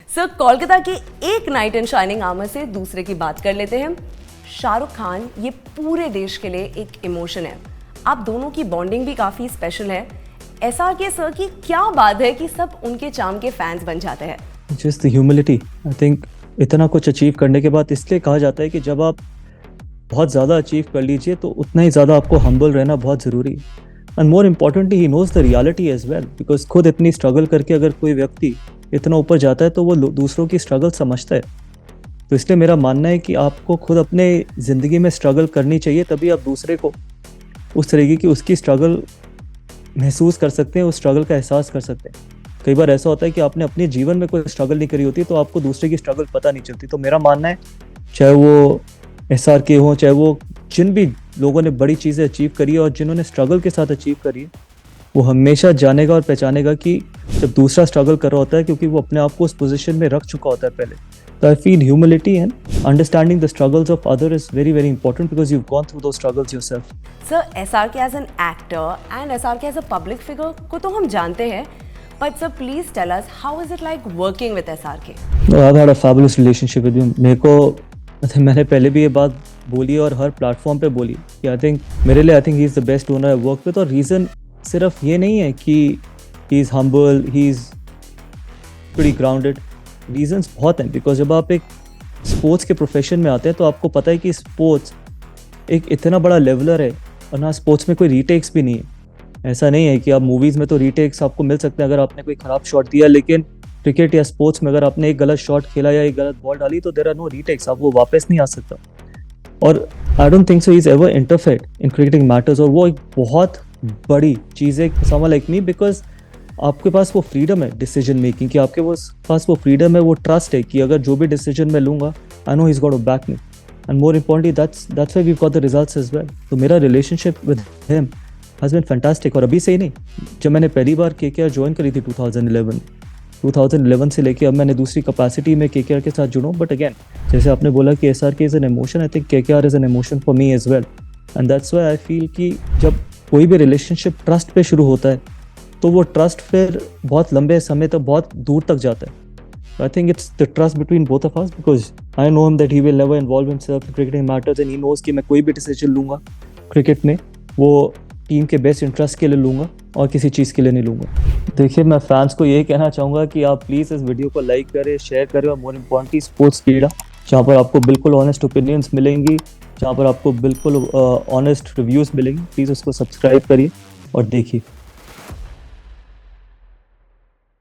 Sir Kolkata की एक night in shining armour से दूसरे की बात कर लेते हैं। शाहरुख खान ये पूरे देश के लिए एक इमोशन है। आप दोनों की बॉन्डिंग भी काफ़ी स्पेशल है। SRK सर की क्या बात है कि सब उनके चार्म के फैंस बन जाते हैं? Just the humility. I think इतना कुछ अचीव करने के बाद इसलिए कहा जाता है कि जब आप बहुत ज़्यादा अचीव कर लीजिए तो उतना ही ज़्यादा आपको हम्बल रहना बहुत ज़रूरी है। And more importantly he knows the reality as well, because खुद इतनी स्ट्रगल करके अगर कोई व्यक्ति इतना ऊपर जाता है तो वो दूसरों की स्ट्रगल समझता है। तो इसलिए मेरा मानना है कि आपको खुद अपने ज़िंदगी में स्ट्रगल करनी चाहिए, तभी आप दूसरे को उस तरीके की उसकी स्ट्रगल महसूस कर सकते हैं, उस स्ट्रगल का एहसास कर सकते हैं। कई बार ऐसा होता है कि आपने अपने जीवन में कोई स्ट्रगल नहीं करी होती तो आपको दूसरे की स्ट्रगल पता नहीं चलती। तो मेरा मानना है चाहे वो SRK हो, चाहे वो जिन भी लोगों ने बड़ी चीज़ें अचीव करी है और जिन्होंने स्ट्रगल के साथ अचीव करी है, वो हमेशा जानेगा और पहचानेगा कि जब दूसरा स्ट्रगल कर रहा होता है, क्योंकि वो अपने आप को उस पोजीशन में रख चुका होता है पहले। तो I feel humility and understanding the struggles of other is very very important because you gone through those struggles yourself. Sir SRK as an actor and SRK as a public figure को तो हम जानते हैं, but sir please tell us how is it like working with SRK? I've had a fabulous relationship with him. मेरे को मैंने पहले भी ये बात बोली और हर प्लेटफॉर्म पे बोली कि आई थिंक मेरे लिए he is the best owner I work with. और रीज़न सिर्फ ये नहीं है कि he is humble, he is pretty grounded. Reasons बहुत हैं, बिकॉज जब आप एक स्पोर्ट्स के प्रोफेशन में आते हैं तो आपको पता है कि स्पोर्ट्स एक इतना बड़ा लेवलर है और ना स्पोर्ट्स में कोई रीटेक्स भी नहीं है। ऐसा नहीं है कि आप मूवीज़ में तो रीटेक्स आपको मिल सकते हैं अगर आपने कोई ख़राब शॉट दिया, लेकिन क्रिकेट या स्पोर्ट्स में अगर आपने एक गलत शॉट खेला या एक गलत बॉल डाली तो देयर आर नो रीटेक्स, आप वो वापस नहीं आ सकता। और I don't think so he is ever interfered in cricketing matters. और वो एक बहुत बड़ी चीज़ है समवन लाइक मी, बिकॉज आपके पास वो फ्रीडम है डिसीजन मेकिंग की, आपके पास वो फ्रीडम है, वो ट्रस्ट है कि अगर जो भी डिसीजन मैं लूँगा I know he is got to back me. And more importantly that's why we got the results as well. तो मेरा relationship with him has been fantastic. और अभी से ही नहीं, जब मैंने पहली बार KKR ज्वाइन करी थी 2011 से लेके अब मैंने दूसरी कैपेसिटी में KKR के साथ जुड़ा। बट अगेन जैसे आपने बोला कि SRK is an emotion, I think KKR is an emotion for me as well. And that's why I feel कि जब कोई भी रिलेशनशिप ट्रस्ट पे शुरू होता है तो वो ट्रस्ट फिर बहुत लंबे समय तक बहुत दूर तक जाता है। I think it's the trust between both of us, because I know him that he will never involve himself in cricketing matters and he knows कि मैं कोई भी डिसीजन लूँगा क्रिकेट में वो टीम के बेस्ट इंटरेस्ट के लिए लूँगा और किसी चीज़ के लिए नहीं लूँगा। देखिए, मैं फैंस को यही कहना चाहूँगा कि आप प्लीज़ इस वीडियो को लाइक करें, शेयर करें और मोर इम्पॉर्टेंटली स्पोर्ट्स कीड़ा, जहाँ पर आपको बिल्कुल ऑनेस्ट ओपिनियंस मिलेंगी, जहाँ पर आपको बिल्कुल ऑनेस्ट रिव्यूज़ मिलेंगी। प्लीज़ उसको सब्सक्राइब करिए और देखिए।